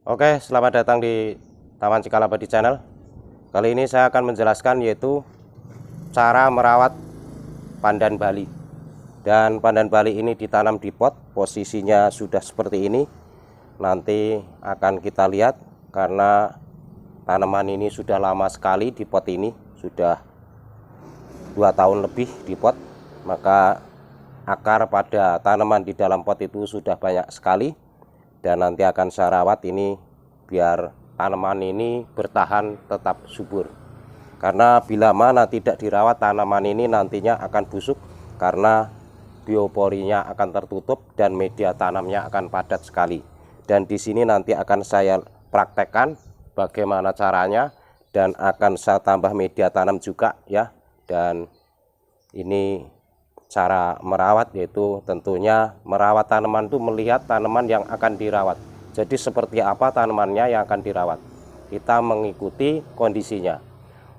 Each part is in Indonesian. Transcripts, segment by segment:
Oke, selamat datang di Taman Cikalabadi Channel. Kali ini saya akan menjelaskan yaitu cara merawat pandan Bali. Dan pandan Bali ini ditanam di pot, posisinya sudah seperti ini. Nanti akan kita lihat karena tanaman ini sudah lama sekali di pot ini, sudah 2 tahun lebih di pot. Maka akar pada tanaman di dalam pot itu sudah banyak sekali. Dan nanti akan saya rawat ini biar tanaman ini bertahan tetap subur, karena bila mana tidak dirawat tanaman ini nantinya akan busuk karena bioporinya akan tertutup dan media tanamnya akan padat sekali. Dan di sini nanti akan saya praktekkan bagaimana caranya dan akan saya tambah media tanam juga ya. Dan ini cara merawat, yaitu tentunya merawat tanaman itu melihat tanaman yang akan dirawat. Jadi seperti apa tanamannya yang akan dirawat, kita mengikuti kondisinya.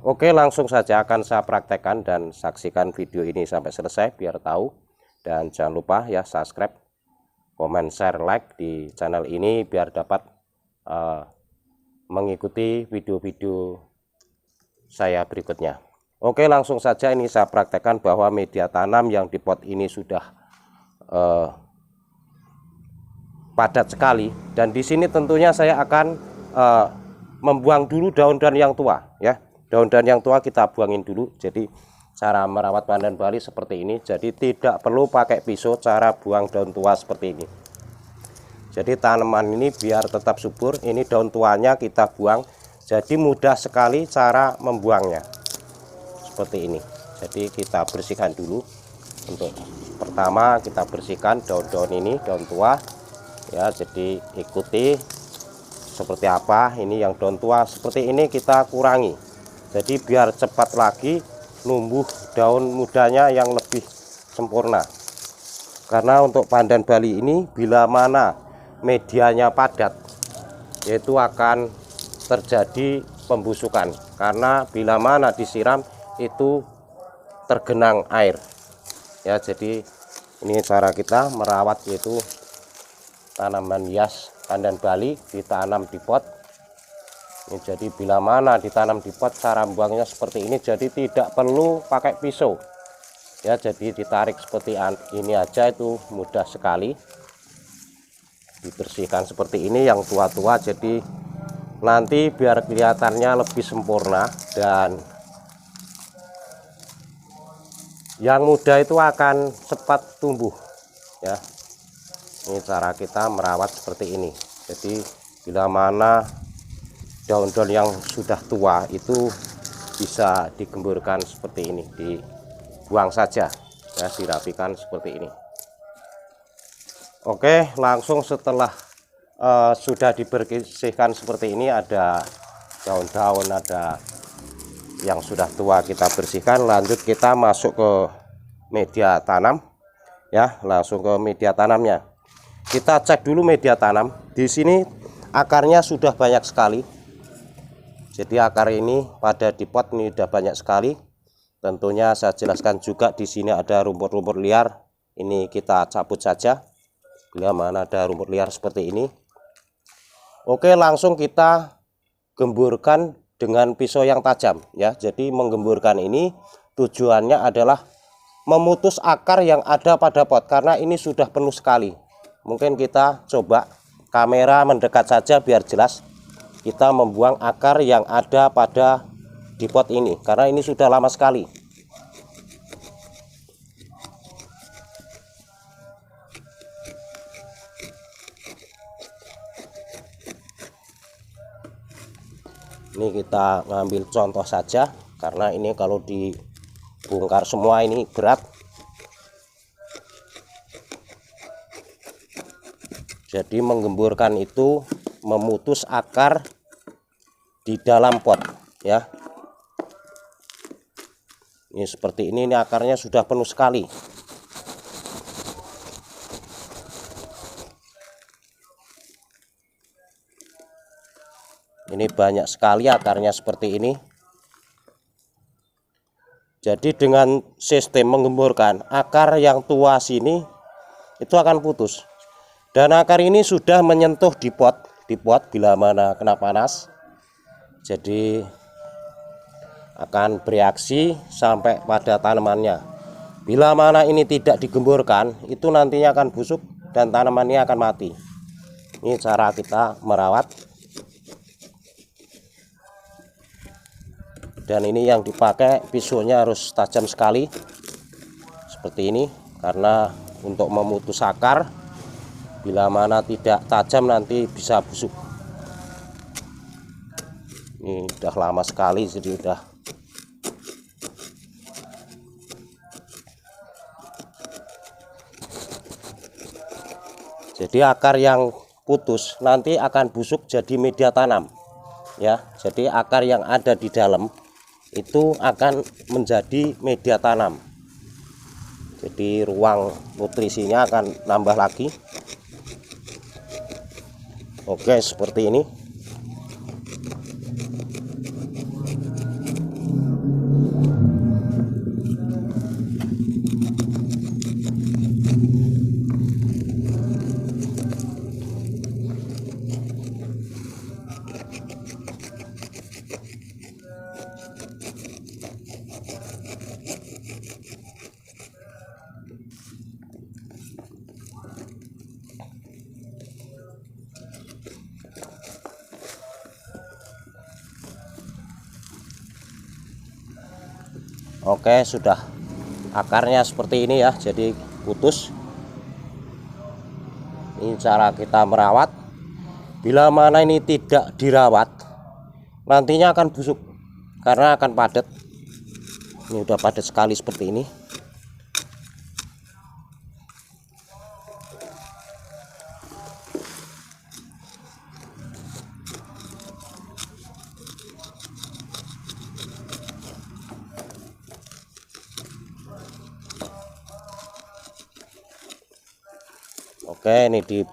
Oke, langsung saja akan saya praktekkan dan saksikan video ini sampai selesai biar tahu. Dan jangan lupa ya subscribe, komen, share, like di channel ini biar dapat mengikuti video-video saya berikutnya. Oke, langsung saja ini saya praktekkan bahwa media tanam yang di pot ini sudah padat sekali. Dan di sini tentunya saya akan membuang dulu daun-daun yang tua ya. Daun-daun yang tua kita buangin dulu. Jadi cara merawat pandan Bali seperti ini. Jadi tidak perlu pakai pisau cara buang daun tua seperti ini. Jadi tanaman ini biar tetap subur, ini daun tuanya kita buang. Jadi mudah sekali cara membuangnya. Seperti ini. Jadi kita bersihkan dulu. Untuk pertama kita bersihkan daun-daun ini, daun tua ya. Jadi ikuti seperti apa ini yang daun tua seperti ini kita kurangi. Jadi biar cepat lagi numbuh daun mudanya yang lebih sempurna. Karena untuk pandan Bali ini bila mana medianya padat, yaitu akan terjadi pembusukan. Karena bila mana disiram itu tergenang air ya. Jadi ini cara kita merawat, yaitu tanaman hias pandan Bali ditanam di pot ini. Jadi bila mana ditanam di pot, cara buangnya seperti ini. Jadi tidak perlu pakai pisau ya. Jadi ditarik seperti ini aja, itu mudah sekali. Dibersihkan seperti ini yang tua-tua, jadi nanti biar kelihatannya lebih sempurna. Dan yang muda itu akan cepat tumbuh ya. Ini cara kita merawat seperti ini. Jadi bila mana daun-daun yang sudah tua itu bisa digemburkan seperti ini, dibuang saja ya, dirapikan seperti ini. Oke, langsung setelah sudah dibersihkan seperti ini, ada daun-daun, ada yang sudah tua kita bersihkan. Lanjut kita masuk ke media tanam ya. Langsung ke media tanamnya, kita cek dulu media tanam. Di sini akarnya sudah banyak sekali. Jadi akar ini pada di pot ini sudah banyak sekali. Tentunya saya jelaskan juga di sini ada rumput-rumput liar, ini kita cabut saja bila mana ada rumput liar seperti ini. Oke, langsung kita gemburkan dengan pisau yang tajam ya. Jadi menggemburkan ini tujuannya adalah memutus akar yang ada pada pot, karena ini sudah penuh sekali. Mungkin kita coba kamera mendekat saja biar jelas. Kita membuang akar yang ada pada di pot ini karena ini sudah lama sekali. Ini kita ngambil contoh saja karena ini kalau dibongkar semua ini berat. Jadi menggemburkan itu memutus akar di dalam pot ya. Ini seperti ini akarnya sudah penuh sekali. Ini banyak sekali akarnya seperti ini. Jadi dengan sistem menggemburkan, akar yang tua sini itu akan putus. Dan akar ini sudah menyentuh di pot, di pot bila mana kena panas, jadi akan bereaksi sampai pada tanamannya. Bila mana ini tidak digemburkan, itu nantinya akan busuk dan tanamannya akan mati. Ini cara kita merawat. Dan ini yang dipakai pisaunya harus tajam sekali seperti ini, karena untuk memutus akar. Bila mana tidak tajam nanti bisa busuk. Ini udah lama sekali, jadi udah akar yang putus nanti akan busuk jadi media tanam ya. Jadi akar yang ada di dalam itu akan menjadi media tanam, jadi ruang nutrisinya akan nambah lagi. Oke, seperti ini. Oke, sudah akarnya seperti ini ya, jadi putus. Ini cara kita merawat. Bila mana ini tidak dirawat, nantinya akan busuk karena akan padat. Ini udah padat sekali seperti ini. Oke, ini di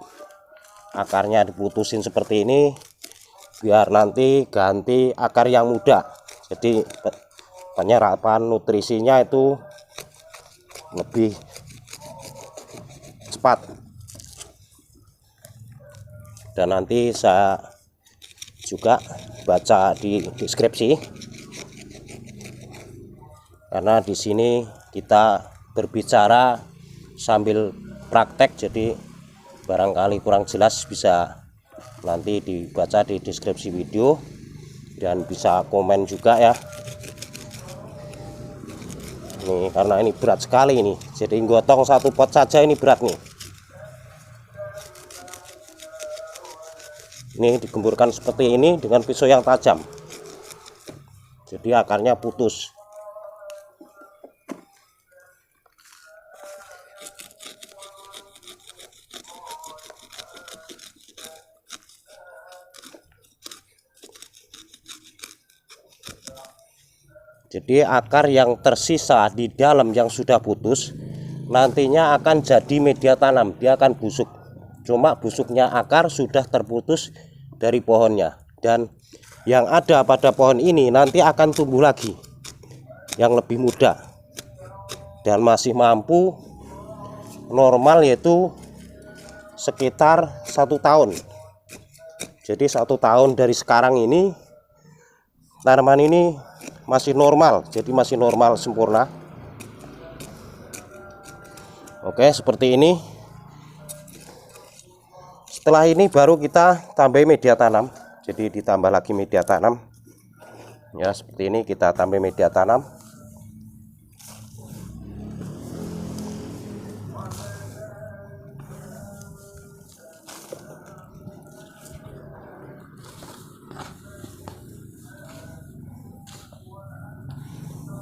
akarnya diputusin seperti ini biar nanti ganti akar yang muda. Jadi penyerapan nutrisinya itu lebih cepat. Dan nanti saya juga baca di deskripsi, karena di sini kita berbicara sambil praktek, jadi barangkali kurang jelas bisa nanti dibaca di deskripsi video dan bisa komen juga ya. Ini karena ini berat sekali ini, jadi gotong satu pot saja ini berat nih. Ini digemburkan seperti ini dengan pisau yang tajam, jadi akarnya putus. Jadi akar yang tersisa di dalam yang sudah putus nantinya akan jadi media tanam, dia akan busuk. Cuma busuknya akar sudah terputus dari pohonnya, dan yang ada pada pohon ini nanti akan tumbuh lagi yang lebih muda dan masih mampu normal, yaitu sekitar 1 tahun. Jadi 1 tahun dari sekarang ini tanaman ini masih normal, jadi masih normal sempurna. Oke, seperti ini. Setelah ini baru kita tambah media tanam, jadi ditambah lagi media tanam ya, seperti ini kita tambah media tanam.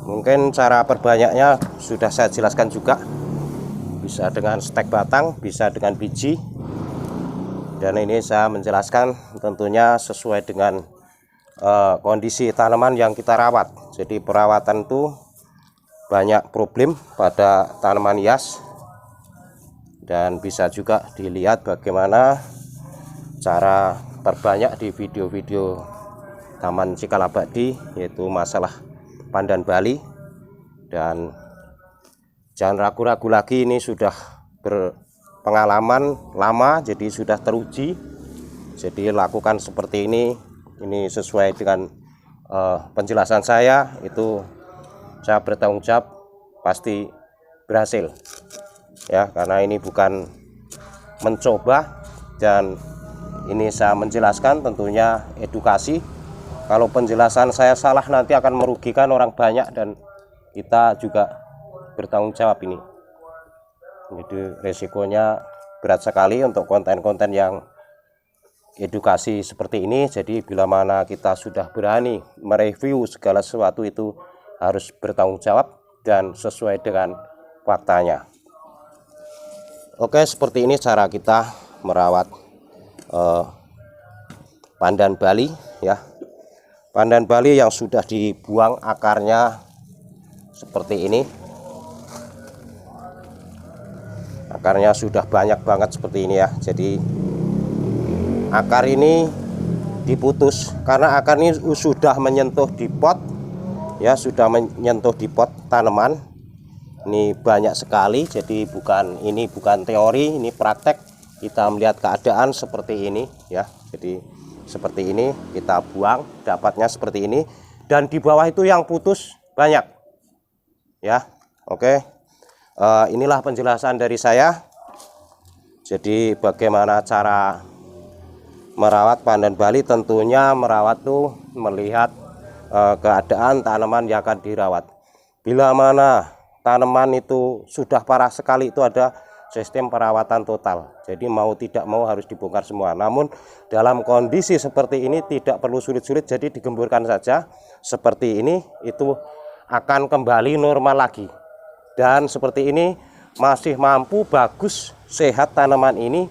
Mungkin cara perbanyaknya sudah saya jelaskan juga, bisa dengan stek batang, bisa dengan biji. Dan ini saya menjelaskan tentunya sesuai dengan kondisi tanaman yang kita rawat. Jadi perawatan itu banyak problem pada tanaman hias, dan bisa juga dilihat bagaimana cara perbanyak di video-video Taman Cikal Abadi, yaitu masalah pandan Bali. Dan jangan ragu-ragu lagi, ini sudah berpengalaman lama, jadi sudah teruji. Jadi lakukan seperti ini sesuai dengan penjelasan saya, itu saya bertanggung jawab pasti berhasil ya, karena ini bukan mencoba dan ini saya menjelaskan tentunya edukasi. Kalau penjelasan saya salah nanti akan merugikan orang banyak dan kita juga bertanggung jawab ini. Jadi resikonya berat sekali untuk konten-konten yang edukasi seperti ini. Jadi bila mana kita sudah berani mereview segala sesuatu itu harus bertanggung jawab dan sesuai dengan faktanya. Oke, seperti ini cara kita merawat pandan Bali ya. Pandan Bali yang sudah dibuang akarnya seperti ini. Akarnya sudah banyak banget seperti ini ya. Jadi akar ini diputus karena akar ini sudah menyentuh di pot ya, sudah menyentuh di pot tanaman. Ini banyak sekali, jadi bukan teori, ini praktek. Kita melihat keadaan seperti ini ya. Jadi seperti ini kita buang, dapatnya seperti ini, dan di bawah itu yang putus banyak ya. Oke, inilah penjelasan dari saya. Jadi bagaimana cara merawat pandan Bali? Tentunya merawat tuh melihat keadaan tanaman yang akan dirawat. Bila mana tanaman itu sudah parah sekali, itu ada sistem perawatan total. Jadi mau tidak mau harus dibongkar semua. Namun dalam kondisi seperti ini tidak perlu sulit-sulit, jadi digemburkan saja seperti ini, itu akan kembali normal lagi. Dan seperti ini masih mampu bagus sehat tanaman ini,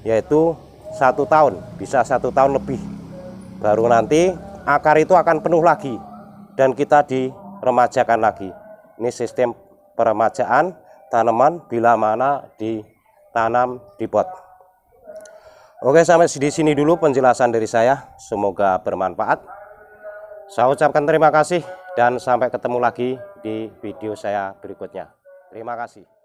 yaitu 1 tahun, bisa 1 tahun lebih. Baru nanti akar itu akan penuh lagi dan kita diremajakan lagi. Ini sistem peremajaan tanaman bila mana ditanam di pot. Oke, sampai di sini dulu penjelasan dari saya. Semoga bermanfaat. Saya ucapkan terima kasih dan sampai ketemu lagi di video saya berikutnya. Terima kasih.